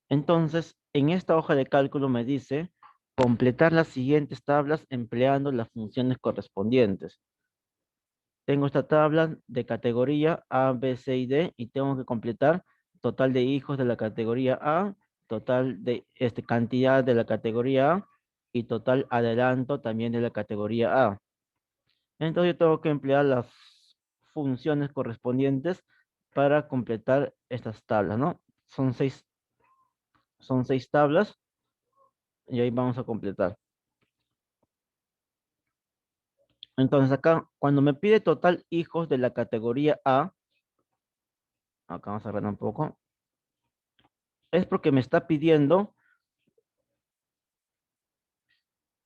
Entonces, en esta hoja de cálculo me dice completar las siguientes tablas empleando las funciones correspondientes. Tengo esta tabla de categoría A, B, C y D y tengo que completar total de hijos de la categoría A, total de cantidad de la categoría A y total adelanto también de la categoría A. Entonces yo tengo que emplear las funciones correspondientes para completar estas tablas, ¿no? Son seis tablas y ahí vamos a completar. Entonces acá, cuando me pide total hijos de la categoría A, acá vamos a ver un poco, es porque me está pidiendo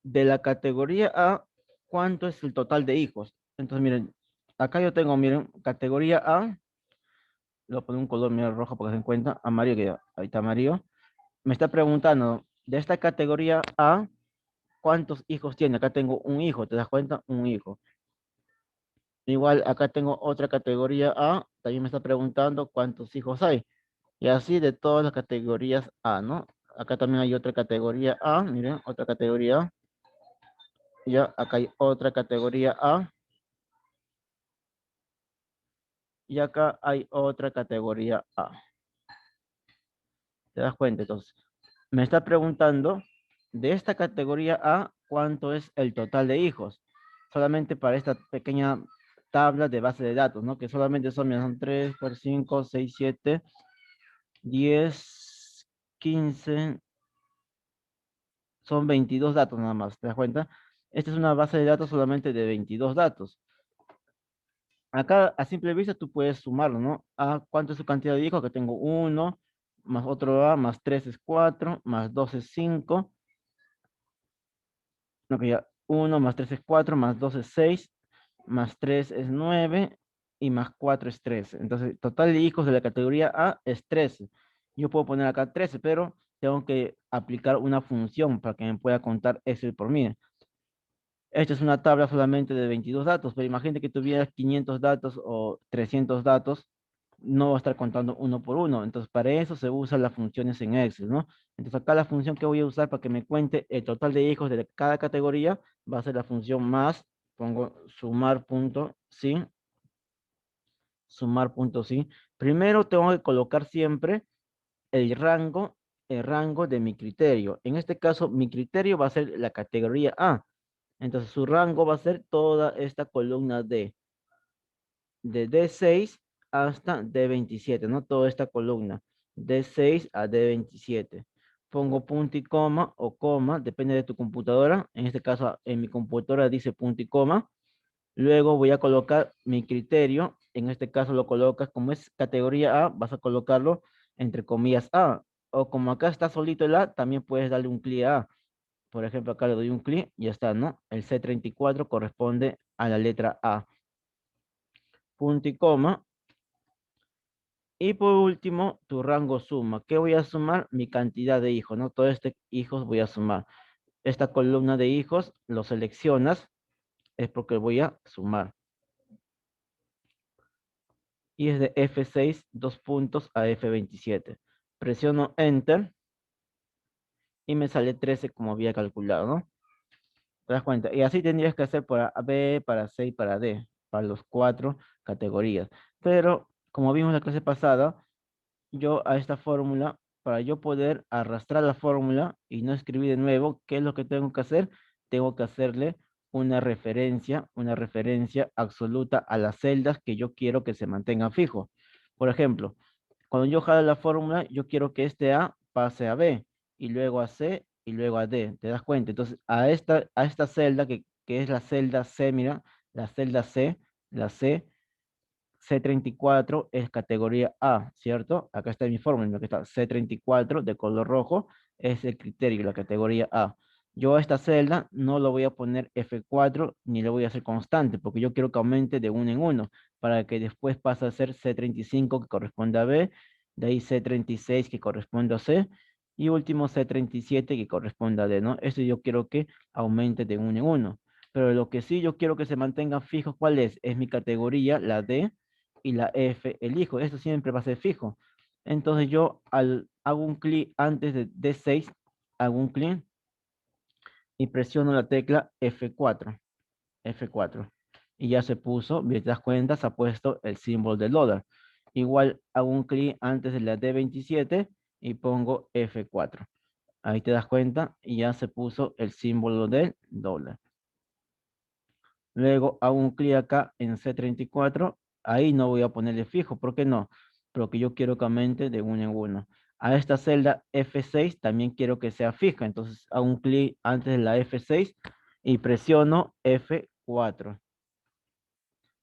de la categoría A cuánto es el total de hijos. Entonces miren, acá yo tengo, miren, categoría A, le voy a poner un color, miren, rojo para que se den cuenta, amarillo, que ahí está amarillo. Me está preguntando, de esta categoría A, ¿cuántos hijos tiene? Acá tengo un hijo, ¿te das cuenta? Un hijo. Igual acá tengo otra categoría A, también me está preguntando cuántos hijos hay. Y así de todas las categorías A, ¿no? Acá también hay otra categoría A, miren, otra categoría A. Ya, acá hay otra categoría A. Y acá hay otra categoría A. ¿Te das cuenta? Entonces, me está preguntando de esta categoría A, ¿cuánto es el total de hijos? Solamente para esta pequeña tabla de base de datos, ¿no? Que solamente son, mira, son 3, 4, 5, 6, 7, 10, 15, son 22 datos nada más, ¿te das cuenta? Esta es una base de datos solamente de 22 datos. Acá a simple vista tú puedes sumarlo, ¿no? A cuánto es su cantidad de hijos, que tengo uno, más otro A, más 3 es 4, más 2 es 5, no, que ya 1 más 3 es 4, más 2 es 6, más 3 es 9 y más 4 es 13. Entonces, total de hijos de la categoría A es 13. Yo puedo poner acá 13, pero tengo que aplicar una función para que me pueda contar ese por mí. Esta es una tabla solamente de 22 datos, pero imagínate que tuvieras 500 datos o 300 datos, no va a estar contando uno por uno. Entonces, para eso se usan las funciones en Excel, ¿no? Entonces, acá la función que voy a usar para que me cuente el total de hijos de cada categoría va a ser la función más, pongo sumar punto, sí, sumar punto, sí. Primero tengo que colocar siempre el rango, el rango de mi criterio. En este caso, mi criterio va a ser la categoría A. Entonces su rango va a ser toda esta columna de D6 hasta D27, ¿no? Toda esta columna, D6 a D27. Pongo punto y coma o coma, depende de tu computadora. En este caso, en mi computadora dice punto y coma. Luego voy a colocar mi criterio. En este caso lo colocas como es categoría A, vas a colocarlo entre comillas A. O como acá está solito el A, también puedes darle un clic a A. Por ejemplo, acá le doy un clic y ya está, ¿no? El C34 corresponde a la letra A. Punto y coma. Y por último, tu rango suma. ¿Qué voy a sumar? Mi cantidad de hijos, ¿no? Todo este hijos voy a sumar. Esta columna de hijos lo seleccionas, es porque voy a sumar. Y es de F6, dos puntos a F27. Presiono Enter y me sale 13 como había calculado, ¿no? ¿Te das cuenta? Y así tendrías que hacer para B, para C y para D, para los cuatro categorías. Pero, como vimos en la clase pasada, yo a esta fórmula, para yo poder arrastrar la fórmula y no escribir de nuevo, ¿qué es lo que tengo que hacer? Tengo que hacerle una referencia absoluta a las celdas que yo quiero que se mantengan fijos. Por ejemplo, cuando yo jalo la fórmula, yo quiero que este A pase a B, y luego a C, y luego a D. ¿Te das cuenta? Entonces, a esta celda, que es la celda C, mira, la celda C, la C, C34 es categoría A, ¿cierto? Acá está mi fórmula, que está C34 de color rojo, es el criterio, la categoría A. Yo a esta celda no lo voy a poner F4 ni le voy a hacer constante, porque yo quiero que aumente de uno en uno, para que después pase a ser C35 que corresponde a B, de ahí C36 que corresponde a C, y último C37 que corresponde a D, ¿no? Esto yo quiero que aumente de uno en uno. Pero lo que sí yo quiero que se mantenga fijo, ¿cuál es? Es mi categoría, la D, y la F, el hijo. Esto siempre va a ser fijo. Entonces yo hago un clic antes de D6, hago un clic y presiono la tecla F4, F4. Y ya se puso, bien te das cuenta, se ha puesto el símbolo del dólar. Igual hago un clic antes de la D27 y pongo F4. Ahí te das cuenta y ya se puso el símbolo del dólar. Luego hago un clic acá en C34. Ahí no voy a ponerle fijo. ¿Por qué no? Porque yo quiero que aumente de uno en uno. A esta celda F6 también quiero que sea fija. Entonces hago un clic antes de la F6 y presiono F4.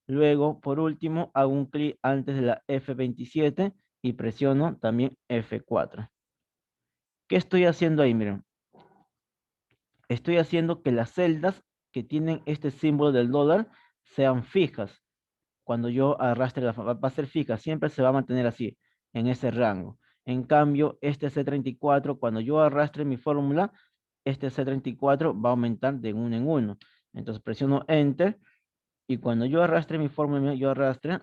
Luego, por último, hago un clic antes de la F27 y presiono también F4. ¿Qué estoy haciendo ahí? Miren, estoy haciendo que las celdas que tienen este símbolo del dólar sean fijas. Cuando yo arrastre va a ser fija, siempre se va a mantener así, en ese rango. En cambio, este C34, cuando yo arrastre mi fórmula, este C34 va a aumentar de uno en uno. Entonces presiono Enter y cuando yo arrastre mi fórmula, yo arrastre,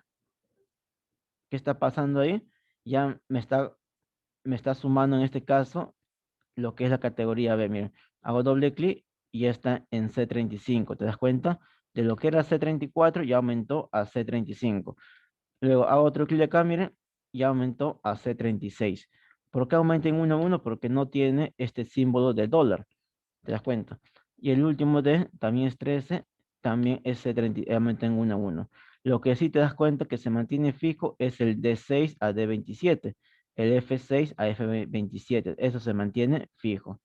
¿qué está pasando ahí? Ya me está sumando en este caso lo que es la categoría B. Miren, hago doble clic y ya está en C35. ¿Te das cuenta? De lo que era C34 ya aumentó a C35. Luego hago otro clic acá, miren, ya aumentó a C36. ¿Por qué aumenta en 1 a 1? Porque no tiene este símbolo de dólar. ¿Te das cuenta? Y el último D también es 13, también es C30, aumenta en 1 a 1. Lo que sí te das cuenta que se mantiene fijo es el D6 a D27, el F6 a F27. Eso se mantiene fijo.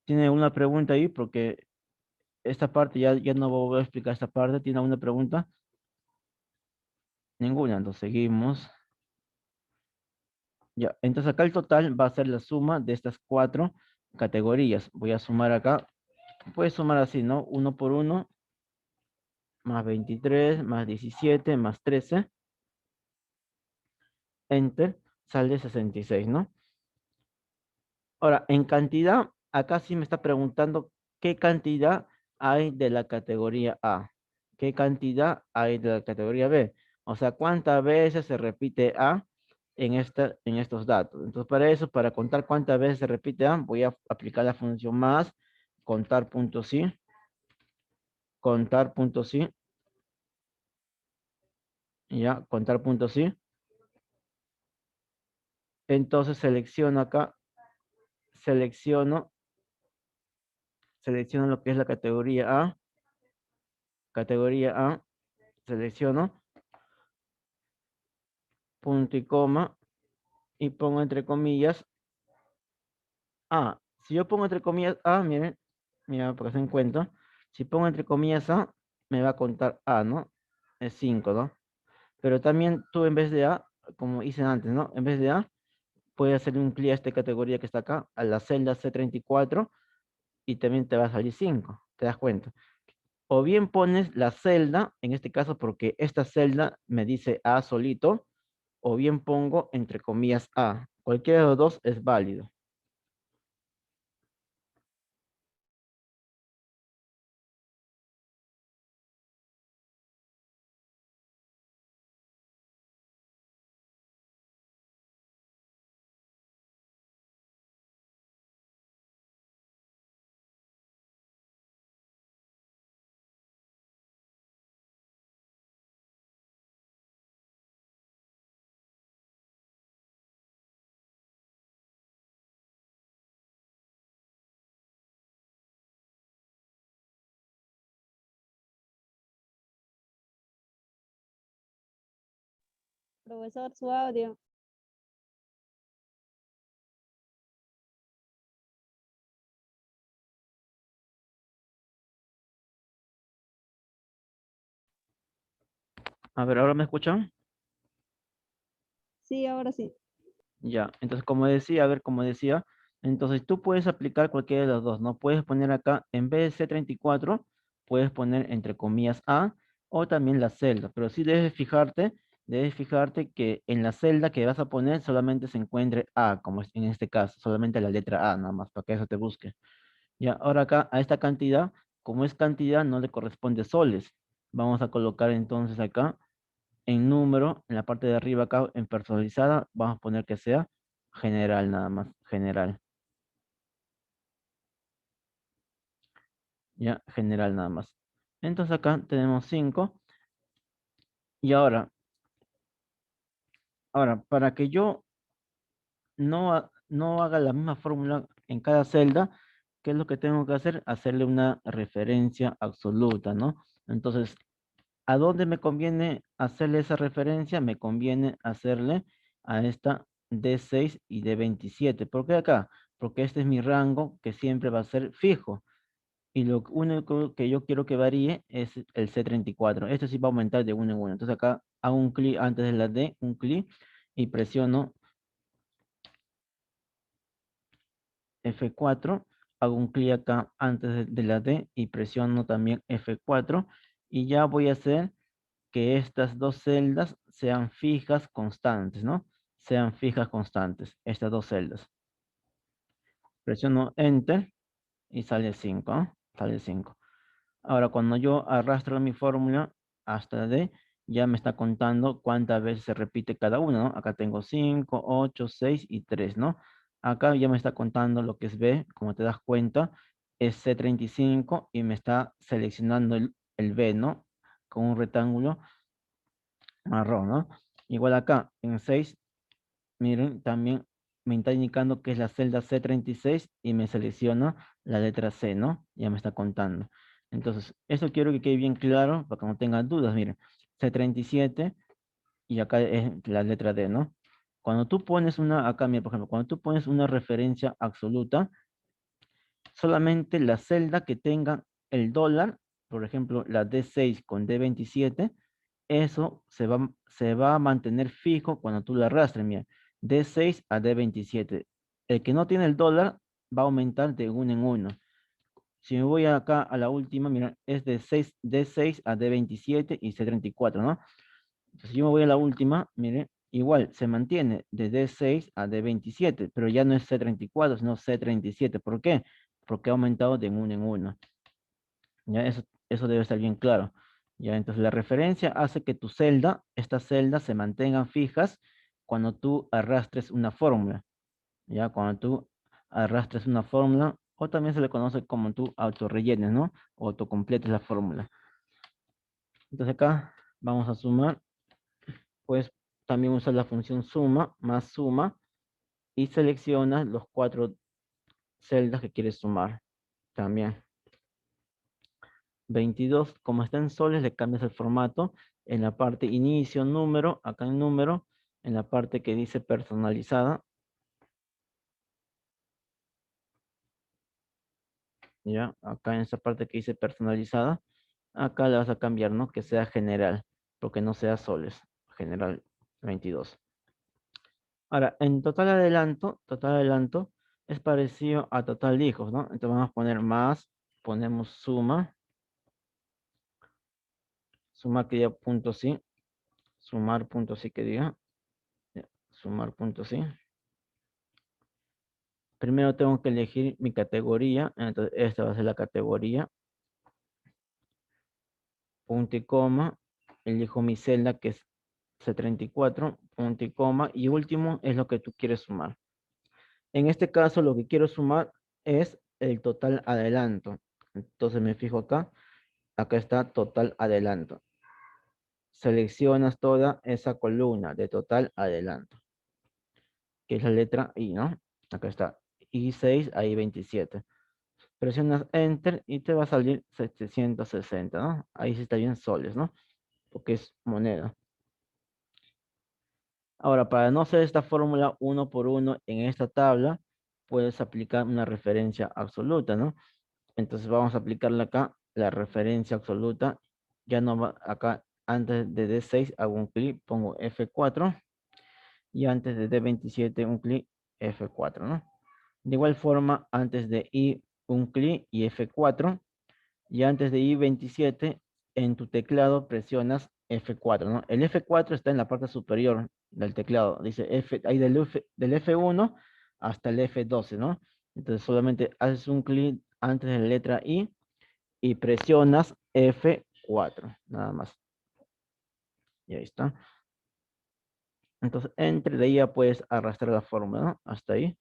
¿Tiene una pregunta ahí? Porque esta parte ya no voy a explicar esta parte. ¿Tiene alguna pregunta? Ninguna. Entonces seguimos. Ya, entonces acá el total va a ser la suma de estas cuatro categorías. Voy a sumar acá. Puedes sumar así, ¿no? Uno por uno, más 23, más 17, más 13. Enter, sale 66, ¿no? Ahora, en cantidad, acá sí me está preguntando qué cantidad hay de la categoría A. ¿Qué cantidad hay de la categoría B? O sea, ¿cuántas veces se repite A en estos datos? Entonces, para eso, para contar cuántas veces se repite A, voy a aplicar la función más, contar punto sí, contar punto sí, ya, contar punto sí. Entonces selecciono acá, selecciono, selecciono lo que es la categoría A, selecciono punto y coma y pongo entre comillas A. Si yo pongo entre comillas A, miren, mira, para que se den cuenta, si pongo entre comillas A, me va a contar A, ¿no? Es 5, ¿no? Pero también tú en vez de A, como hice antes, ¿no? En vez de A, puedes hacer un clic a esta categoría que está acá, a la celda C34, y también te va a salir 5, ¿te das cuenta? O bien pones la celda, en este caso porque esta celda me dice A solito, o bien pongo entre comillas A. Cualquiera de los dos es válido. Profesor, su audio. A ver, ¿ahora me escuchan? Sí, ahora sí. Ya, entonces como decía, a ver, como decía, entonces tú puedes aplicar cualquiera de los dos, ¿no? Puedes poner acá, en vez de C34, puedes poner entre comillas A o también la celda, pero sí debes fijarte que en la celda que vas a poner solamente se encuentre A, como en este caso, solamente la letra A, nada más, para que eso te busque. Ya, ahora acá, a esta cantidad, como es cantidad, no le corresponde soles. Vamos a colocar entonces acá en número, en la parte de arriba acá, en personalizada, vamos a poner que sea general nada más, general. Ya, general nada más. Entonces acá tenemos 5. Y ahora, para que yo no haga la misma fórmula en cada celda, ¿qué es lo que tengo que hacer? Hacerle una referencia absoluta, ¿no? Entonces, ¿a dónde me conviene hacerle esa referencia? Me conviene hacerle a esta D6 y D27. ¿Por qué acá? Porque este es mi rango que siempre va a ser fijo. Y lo único que yo quiero que varíe es el C34. Esto sí va a aumentar de uno en uno. Entonces acá hago un clic antes de la D, un clic, y presiono F4. Hago un clic acá antes de la D y presiono también F4. Y ya voy a hacer que estas dos celdas sean fijas constantes, ¿no? Sean fijas constantes, estas dos celdas. Presiono Enter y sale 5, ¿no? Sale 5. Ahora, cuando yo arrastro mi fórmula hasta D, ya me está contando cuántas veces se repite cada uno, ¿no? Acá tengo 5, 8, 6 y 3, ¿no? Acá ya me está contando lo que es B, como te das cuenta, es C35 y me está seleccionando el B, ¿no? Con un rectángulo marrón, ¿no? Igual acá, en 6, miren, también me está indicando que es la celda C36 y me selecciona la letra C, ¿no? Ya me está contando. Entonces, eso quiero que quede bien claro para que no tengan dudas. Miren, C37 y acá es la letra D, ¿no? Cuando tú pones acá, mira, por ejemplo, cuando tú pones una referencia absoluta, solamente la celda que tenga el dólar, por ejemplo, la D6 con D27, eso se va a mantener fijo cuando tú lo arrastres, mira, D6 a D27. El que no tiene el dólar va a aumentar de uno en uno. Si me voy acá a la última, mira, es de D6 a D27 y C34, ¿no? Entonces yo me voy a la última, mire, igual se mantiene de D6 a D27, pero ya no es C34, sino C37. ¿Por qué? Porque ha aumentado de uno en uno. Ya eso debe estar bien claro. Ya, entonces la referencia hace que estas celdas se mantengan fijas cuando tú arrastres una fórmula. Ya, cuando tú arrastres una fórmula, o también se le conoce como tú autorrellenes, ¿no? O autocompletes la fórmula. Entonces acá vamos a sumar, pues también usar la función suma, más suma, y seleccionas los 4 celdas que quieres sumar también. 22, como está en soles, le cambias el formato. En la parte inicio, número, acá en número, en la parte que dice personalizada, ya, acá en esa parte que dice personalizada, acá le vas a cambiar, ¿no? Que sea general, porque no sea soles, general 22. Ahora, en total adelanto es parecido a total hijos, ¿no? Entonces vamos a poner más, ponemos suma que diga punto sí, sumar punto sí que diga, sumar punto sí. Primero tengo que elegir mi categoría, entonces esta va a ser la categoría, punto y coma, elijo mi celda que es C34, punto y coma, y último es lo que tú quieres sumar. En este caso lo que quiero sumar es el total adelanto. Entonces me fijo acá está total adelanto. Seleccionas toda esa columna de total adelanto, que es la letra I, ¿no? Acá está, I6 a I27. Presionas Enter y te va a salir 760, ¿no? Ahí sí está bien soles, ¿no? Porque es moneda. Ahora, para no hacer esta fórmula uno por uno en esta tabla, puedes aplicar una referencia absoluta, ¿no? Entonces vamos a aplicarle acá la referencia absoluta. Ya no va acá, antes de D6 hago un clic, pongo F4 y antes de D27 un clic F4, ¿no? De igual forma, antes de I un clic y F4 y antes de I27 en tu teclado presionas F4, ¿no? El F4 está en la parte superior del teclado, dice F, ahí del F1 hasta el F12, ¿no? Entonces solamente haces un clic antes de la letra I y presionas F4, nada más. Y ahí está. Entonces, entre de ahí ya puedes arrastrar la fórmula, ¿no? Hasta ahí.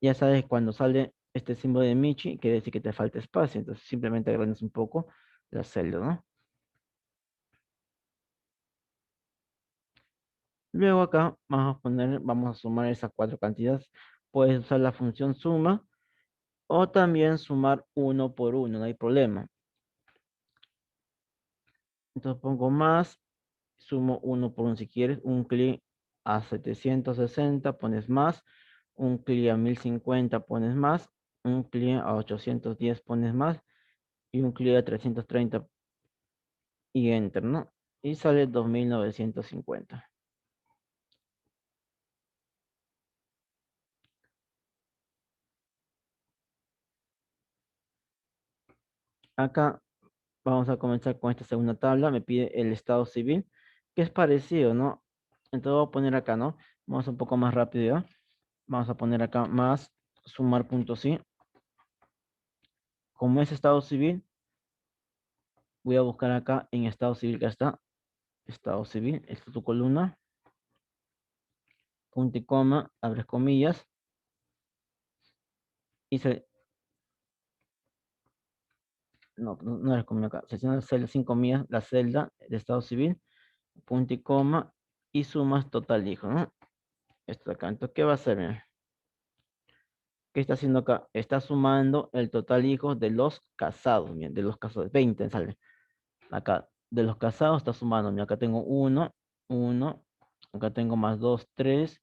Ya sabes, cuando sale este símbolo de Michi, quiere decir que te falta espacio. Entonces, simplemente agrandas un poco la celda, ¿no? Luego acá vamos a sumar esas cuatro cantidades. Puedes usar la función suma o también sumar uno por uno, no hay problema. Entonces pongo más, sumo uno por uno si quieres, un clic a 760 pones más, un clic a 1050 pones más, un clic a 810 pones más y un clic a 330 y enter, ¿no? Y sale 2950. Acá vamos a comenzar con esta segunda tabla. Me pide el estado civil, que es parecido, ¿no? Entonces voy a poner acá, ¿no? Vamos un poco más rápido, ¿ya? Vamos a poner acá más sumar puntos, ¿sí? Como es estado civil, voy a buscar acá en estado civil, que está estado civil, esta es tu columna, punto y coma, abres comillas, y no abres comillas acá, selecciona la celda 5 comillas, la celda de estado civil, punto y coma, y sumas total hijo, ¿no? Esto de acá, entonces, ¿qué va a hacer? Mira? ¿Qué está haciendo acá? Está sumando el total hijos de los casados, mira, de los casados, 20 sale. Acá, de los casados está sumando, mira, acá tengo 1, 1, acá tengo más 2 3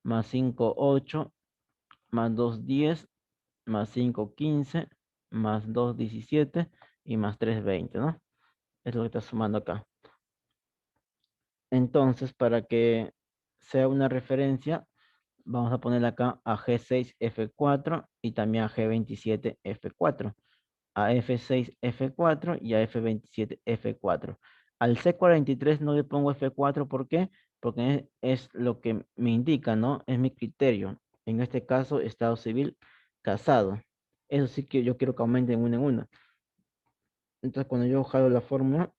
más 5 8 más 2 10 más 5 15 más 2 17 y más 3 20, ¿no? Es lo que está sumando acá. Entonces, para que sea una referencia, vamos a poner acá a G6F4 y también a G27F4. A F6F4 y a F27F4. Al C43 no le pongo F4, ¿por qué? Porque es lo que me indica, ¿no? Es mi criterio. En este caso, estado civil casado. Eso sí que yo quiero que aumenten una en una. Entonces, cuando yo jalo la fórmula,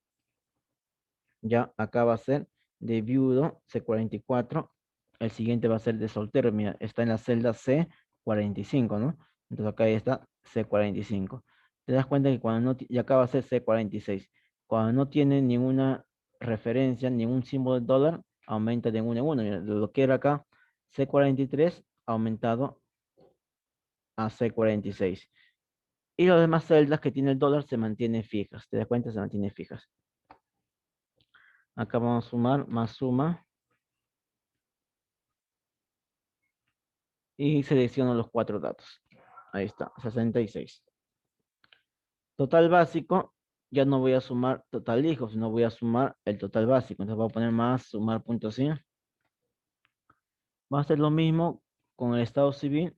ya acá va a ser de viudo C44. El siguiente va a ser de soltero. Mira, está en la celda C45, ¿no? Entonces acá está C45. Te das cuenta que cuando no, y acá va a ser C46. Cuando no tiene ninguna referencia, ningún símbolo de dólar, aumenta de 1 en 1. Mira, lo que era acá C43 aumentado a C46. Y las demás celdas que tiene el dólar se mantienen fijas. ¿Te das cuenta? Se mantienen fijas. Acá vamos a sumar, más suma. Y selecciono los cuatro datos. Ahí está, 66. Total básico, ya no voy a sumar total hijo, sino voy a sumar el total básico. Entonces voy a poner más, sumar punto sí. Va a hacer lo mismo con el estado civil,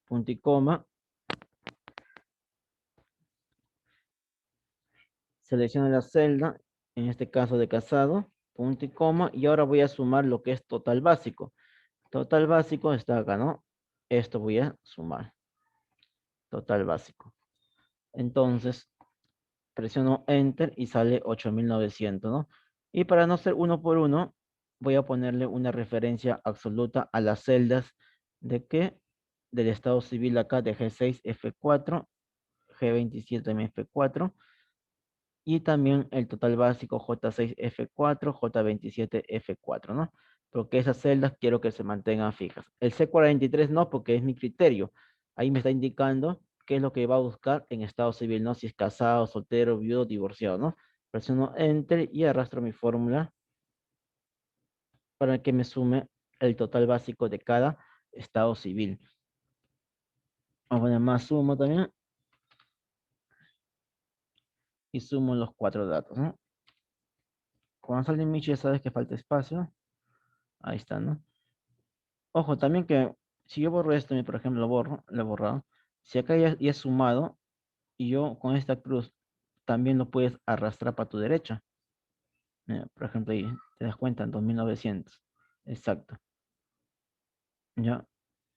punto y coma. Selecciono la celda, en este caso de casado, punto y coma. Y ahora voy a sumar lo que es total básico. Total básico está acá, ¿no? Esto voy a sumar. Total básico. Entonces, presiono Enter y sale 8900, ¿no? Y para no ser uno por uno, voy a ponerle una referencia absoluta a las celdas de que del estado civil acá de G6F4, G27 también F4, y también el total básico J6F4, J27F4, ¿no? Porque esas celdas quiero que se mantengan fijas. El C43 no, porque es mi criterio. Ahí me está indicando qué es lo que va a buscar en estado civil, ¿no? Si es casado, soltero, viudo, divorciado, ¿no? Presiono Enter y arrastro mi fórmula para que me sume el total básico de cada estado civil. Vamos a poner más sumo también. Y sumo los cuatro datos, ¿no? Cuando sale Michi ya sabes que falta espacio. Ahí está, ¿no? Ojo, también que si yo borro esto, por ejemplo, lo he borrado. Si acá ya es sumado y yo con esta cruz también lo puedes arrastrar para tu derecha. Mira, por ejemplo, ahí te das cuenta, 2900. Exacto. Ya,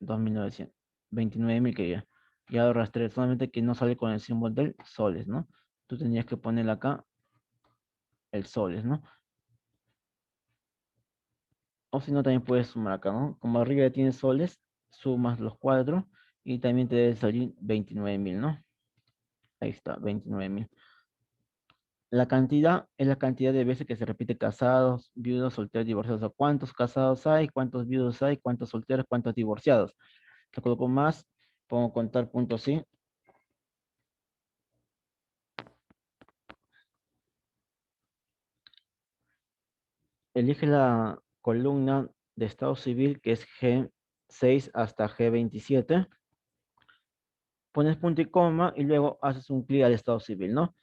2900. 29.000 que ya lo arrastré, solamente que no sale con el símbolo del soles, ¿no? Tú tenías que ponerlo acá el soles, ¿no? O si no, también puedes sumar acá, ¿no? Como arriba ya tienes soles, sumas los cuatro y también te debe salir 29.000, ¿no? Ahí está, 29.000. La cantidad es la cantidad de veces que se repite casados, viudos, solteros, divorciados. O sea, ¿cuántos casados hay? ¿Cuántos viudos hay? ¿Cuántos solteros? ¿Cuántos divorciados? Le coloco más, pongo contar puntos sí. Elige la columna de estado civil que es G6 hasta G27. Pones punto y coma y luego haces un clic al estado civil, ¿no?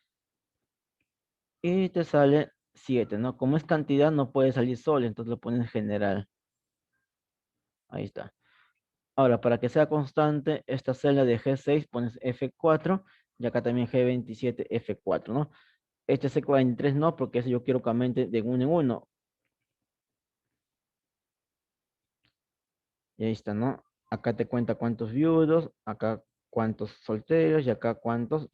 Y te sale 7, ¿no? Como es cantidad, no puede salir solo, entonces lo pones en general. Ahí está. Ahora, para que sea constante, esta celda de G6 pones F4 y acá también G27, F4, ¿no? Este C43 no, porque eso yo quiero que aumente de uno en uno. Y ahí está, ¿no? Acá te cuenta cuántos viudos, acá cuántos solteros y acá cuántos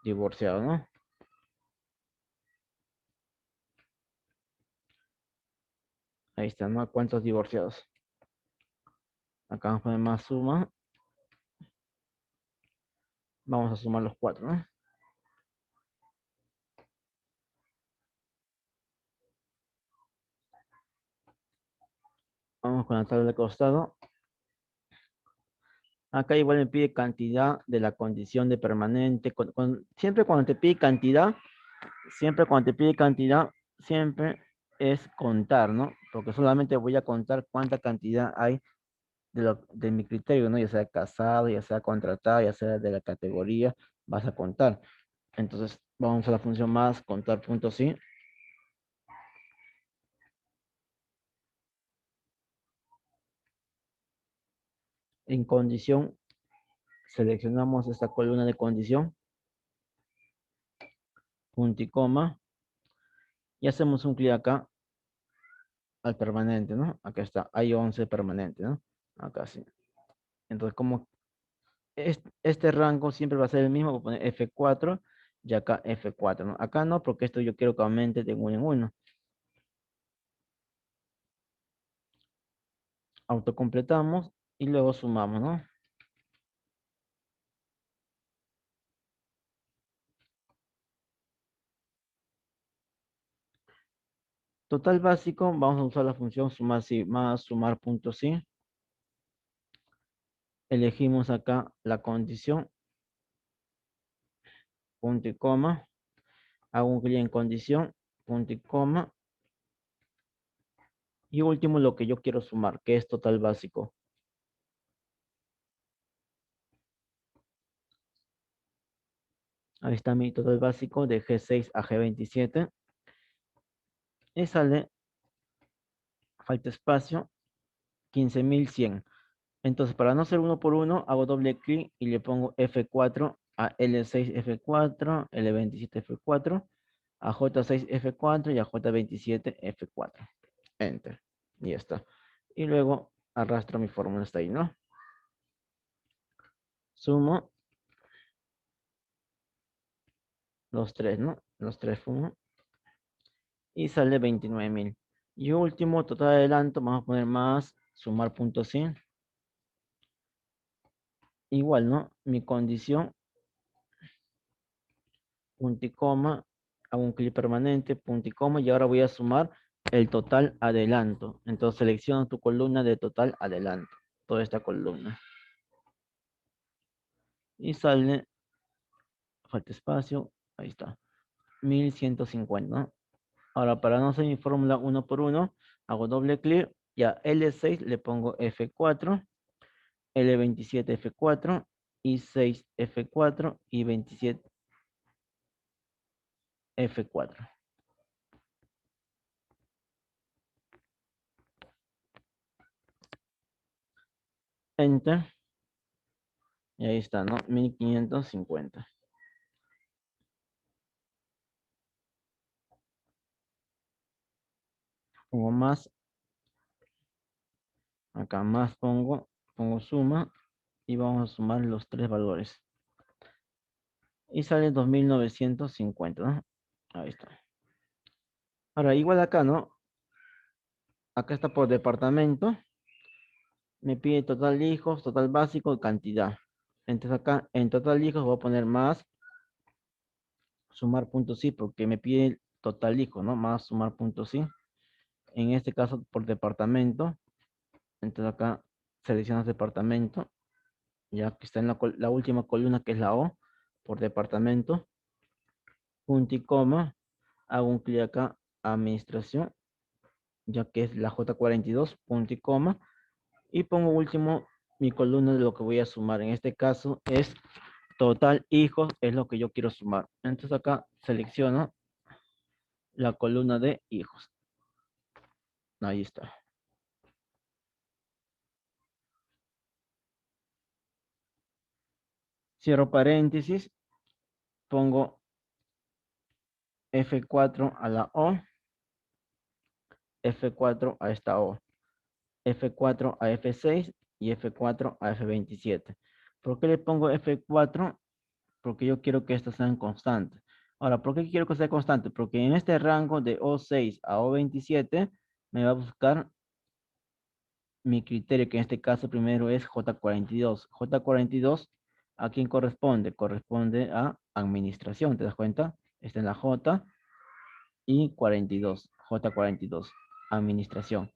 divorciados, ¿no? Ahí está, ¿no? Cuántos divorciados. Acá vamos a poner más suma. Vamos a sumar los cuatro, ¿no? Vamos con la tabla de costado. Acá igual me pide cantidad de la condición de permanente. Siempre cuando te pide cantidad, siempre es contar, ¿no? Porque solamente voy a contar cuánta cantidad hay de mi criterio, ¿no? Ya sea casado, ya sea contratado, ya sea de la categoría, vas a contar. Entonces, vamos a la función más, contar puntos sí. En condición, seleccionamos esta columna de condición, punto y coma, y hacemos un clic acá al permanente, ¿no? Acá está, hay 11 permanentes, ¿no? Acá sí. Entonces, como este rango siempre va a ser el mismo, voy a poner F4 y acá F4, ¿no? Acá no, porque esto yo quiero que aumente de uno en uno. Autocompletamos y luego sumamos, ¿no? Total básico, vamos a usar la función sumar sí más sumar punto sí. Elegimos acá la condición, punto y coma. Hago un clic en condición, punto y coma. Y último, lo que yo quiero sumar, que es total básico. Ahí está mi total básico de G6 a G27. Y sale, falta espacio, 15.100. Entonces, para no ser uno por uno, hago doble clic y le pongo F4 a L6 F4, L27 F4, a J6 F4 y a J27 F4. Enter. Y ya está. Y luego arrastro mi fórmula hasta ahí, ¿no? Sumo los tres, ¿no? Los tres sumo. Y sale 29.000. Y último, total adelanto, vamos a poner más, sumar punto 100. Igual, ¿no? Mi condición, punto y coma, hago un clic permanente, punto y coma, y ahora voy a sumar el total adelanto. Entonces selecciona tu columna de total adelanto, toda esta columna. Y sale, falta espacio, ahí está, 1.150, ¿no? Ahora, para no hacer mi fórmula uno por uno, hago doble clic y a L6 le pongo F4, L27 F4 y 6 F4 y 27 F4. Enter. Y ahí está, ¿no? 1.550. Pongo más. Acá más pongo suma y vamos a sumar los tres valores. Y sale 2.950, ¿no? Ahí está. Ahora, igual acá, ¿no? Acá está por departamento. Me pide total hijos, total básico, cantidad. Entonces acá en total hijos voy a poner más sumar puntos sí, porque me pide el total hijo, ¿no? Más sumar puntos sí. En este caso por departamento. Entonces acá seleccionas departamento. Ya que está en la última columna que es la O. Por departamento. Punto y coma. Hago un clic acá. Administración. Ya que es la J42. Punto y coma. Y pongo último mi columna de lo que voy a sumar. En este caso es total hijos. Es lo que yo quiero sumar. Entonces acá selecciono la columna de hijos. Ahí está. Cierro paréntesis, pongo F4 a la O, F4 a esta O, F4 a F6 y F4 a F27. ¿Por qué le pongo F4? Porque yo quiero que estas sean constantes. Ahora, ¿por qué quiero que sea constante? Porque en este rango de O6 a O27 me va a buscar mi criterio, que en este caso primero es J42. J42, ¿a quién corresponde? Corresponde a administración, ¿te das cuenta? Está en la J y 42, J42, administración.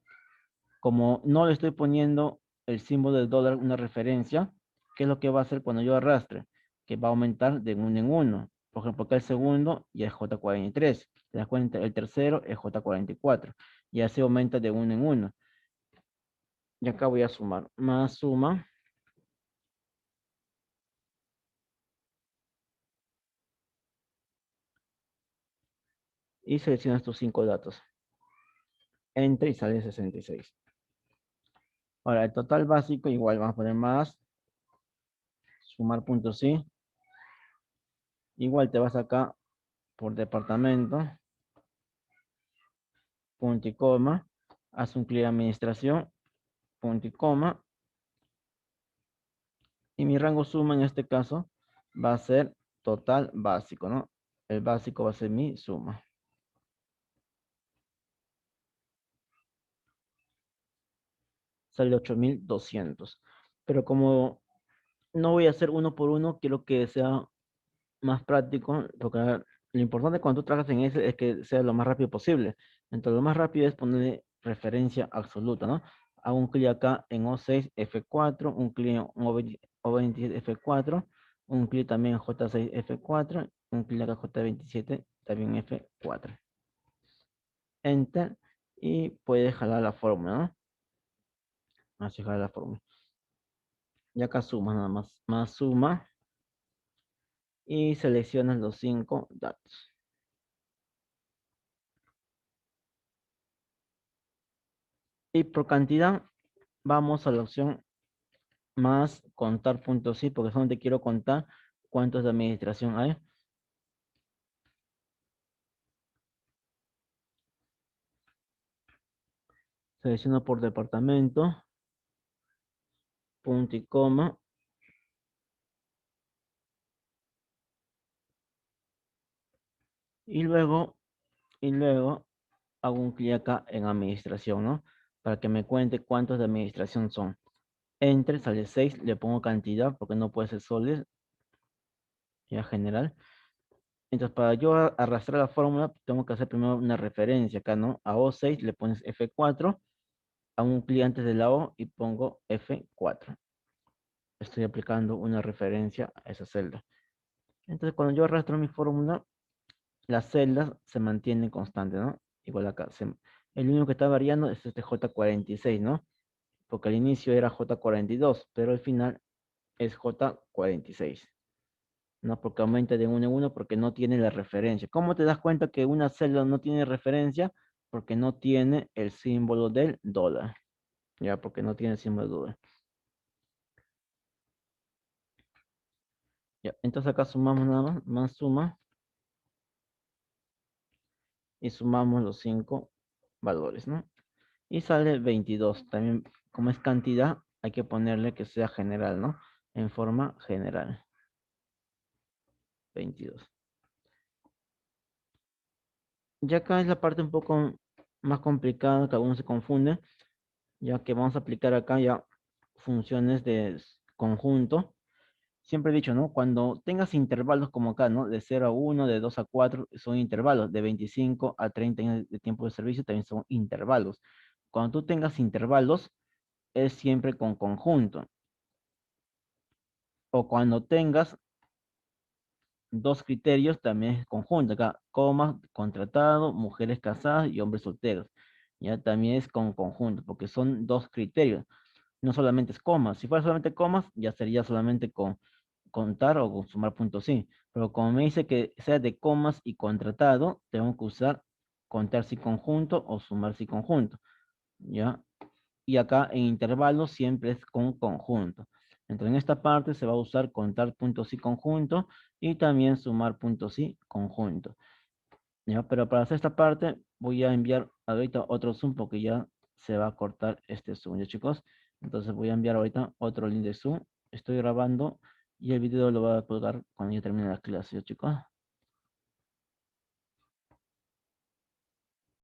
Como no le estoy poniendo el símbolo del dólar, una referencia, ¿qué es lo que va a hacer cuando yo arrastre? Que va a aumentar de uno en uno. Por ejemplo, acá el segundo ya es J43. ¿Te das cuenta? El tercero es J44. Y así aumenta de uno en uno. Y acá voy a sumar. Más suma. Y seleccionas tus 5 datos. Entra y sale 66. Ahora, el total básico, igual vamos a poner más. Sumar puntos sí. Igual te vas acá por departamento. Punto y coma. Haz un clic de administración. Punto y coma. Y mi rango suma en este caso va a ser total básico, ¿no? El básico va a ser mi suma. Sale 8200. Pero como no voy a hacer uno por uno, quiero que sea más práctico, porque lo importante cuando tú trabajas en ese es que sea lo más rápido posible. Entonces, lo más rápido es ponerle referencia absoluta, ¿no? Hago un clic acá en O6 F4, un clic en O27 F4, un clic también en J6 F4, un clic acá J27 también F4. Enter y puedes jalar la fórmula, ¿no? Así jala la fórmula. Y acá suma nada más, más suma y seleccionas los 5 datos. Y por cantidad, vamos a la opción más contar puntos sí, porque solamente quiero contar cuántos de administración hay. Selecciono por departamento, punto y coma, y luego hago un clic acá en administración, ¿no? Para que me cuente cuántos de administración son. Enter, sale 6, le pongo cantidad porque no puede ser soles, ya general. Entonces, para yo arrastrar la fórmula, tengo que hacer primero una referencia acá, ¿no? A O6 le pones F4, a un clic antes de la O y pongo F4. Estoy aplicando una referencia a esa celda. Entonces, cuando yo arrastro mi fórmula, las celdas se mantienen constantes, ¿no? Igual acá. El único que está variando es este J46, ¿no? Porque al inicio era J42, pero al final es J46. ¿No? Porque aumenta de uno en uno porque no tiene la referencia. ¿Cómo te das cuenta que una celda no tiene referencia? Porque no tiene el símbolo del dólar. Ya, porque no tiene el símbolo del dólar. Ya, entonces acá sumamos nada más, más suma, y sumamos los 5 valores, ¿no? Y sale 22. También, como es cantidad, hay que ponerle que sea general, ¿no? En forma general. 22. Ya acá es la parte un poco más complicada que algunos se confunden, ya que vamos a aplicar acá ya funciones de conjunto. Siempre he dicho, ¿no? Cuando tengas intervalos como acá, ¿no? De 0 a 1, de 2 a 4 son intervalos. De 25 a 30 años de tiempo de servicio también son intervalos. Cuando tú tengas intervalos, es siempre con conjunto. O cuando tengas dos criterios, también es conjunto. Acá, comas, contratado, mujeres casadas y hombres solteros. Ya también es con conjunto, porque son dos criterios. No solamente es comas. Si fuera solamente comas, ya sería solamente con contar o con sumar puntos sí. Pero como me dice que sea de comas y contratado, tengo que usar contar si conjunto o sumar si conjunto. ¿Ya? Y acá en intervalos siempre es con conjunto. Entonces en esta parte se va a usar contar puntos y conjunto y también sumar puntos y conjunto. ¿Ya? Pero para hacer esta parte voy a enviar ahorita otro Zoom porque ya se va a cortar este Zoom, ¿ya chicos? Entonces voy a enviar ahorita otro link de Zoom. Estoy grabando y el video lo voy a colgar cuando ya termine la clase, ¿ya chicos?